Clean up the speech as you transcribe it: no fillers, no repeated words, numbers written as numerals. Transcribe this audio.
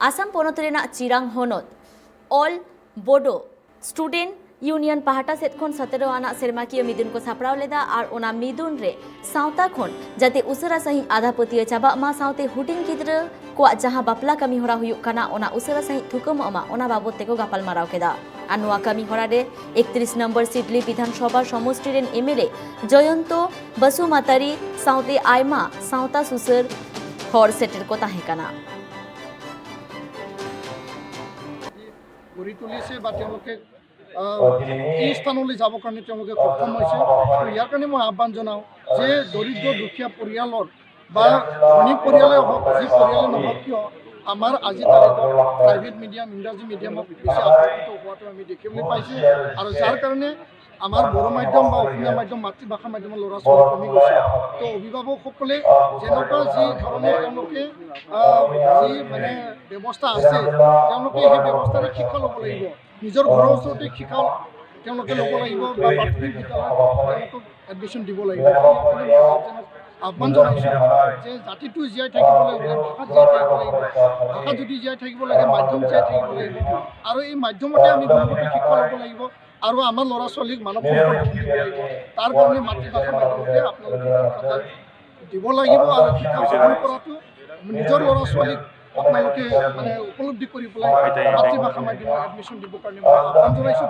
आसाम पनत रेना चिरां हनत ऑल बोडो स्टूडेंट यूनियन पाहटा सेट खन 17 आना सेरमाकिया मिदुन को सापड़ाव लेदा और ओना मिदुन रे सावता खन जाते उसरा सही आधा पतिया चाबा मा सावते हुडिंग गिद्रा को जहां बापला कमी होरा हुयुक काना ओना उसरा सही थुकम अमा ओना बाबत तेको गापाल माराव केदा आनुआ कमी होरा रे 31 नंबर सिडली विधानसभा समष्टि रेन एमएलए जयंत बसुमातारी सावते आयमा सावता सुसर हर सेटर को ताहे काना गढ़ी तुलिसे এই স্থানলৈ যাবৰ কাৰণে তেওঁলোকে সক্ষম হৈছে। আৰু ইয়াৰ কাৰণে মই আহ্বান জনাওঁ যে দৰিদ্ৰ দুখীয়া পৰিয়ালৰ বা ধনী পৰিয়ালে হওক যি পৰিয়ালে নহওক কিয় আমাৰ আজি তাৰিখত প্ৰাইভেট মিডিয়াম ইংৰাজী মিডিয়ামক বেছি আকৰ্ষিত হোৱাটো আমি দেখিবলৈ পাইছোঁ। আৰু যাৰ কাৰণে আমাৰ বড়ো মাধ্যম বা অসমীয়া মাধ্যম মাতৃভাষা মাধ্যমৰ ল'ৰা ছোৱালী কমি গৈছে। তো অভিভাৱকসকলে যেনেকুৱা যি ধৰণে তেওঁলোকে যি মানে ব্যৱস্থা আছে তেওঁলোকে সেই ব্যৱস্থাৰে শিক্ষা ল'ব লাগিব। নিজৰ ঘৰৰ ওচৰতে শিক্ষা তেওঁলোকে ল'ব লাগিব বা প্ৰাথমিক বিদ্যালয়ত তেওঁলোকক এডমিশ্যন দিব লাগিব। আহ্বান জনাইছোঁ যে জাতিটো জীয়াই থাকিবলৈ হ'লে ভাষা জীয়াই থাকিব লাগিব। ভাষা যদি জীয়াই থাকিব লাগে মাধ্যম জীয়াই থাকিব লাগিব আৰু এই মাধ্যমতে আমি গুণগত শিক্ষা ল'ব লাগিব আৰু আমাৰ ল'ৰা ছোৱালীক মানৱ সম্পদ দিব লাগিব। তাৰ কাৰণে মাতৃভাষা মাধ্যমতে আপোনালোকে শিক্ষাদান দিব লাগিব আৰু শিক্ষা গ্ৰহণ কৰাটো নিজৰ ল'ৰা ছোৱালীক আপোনালোকে মানে উপলব্ধি কৰি পেলাই মাতৃভাষা মাধ্যমত এডমিশ্যন দিবৰ কাৰণে মই আহ্বান জনাইছোঁ।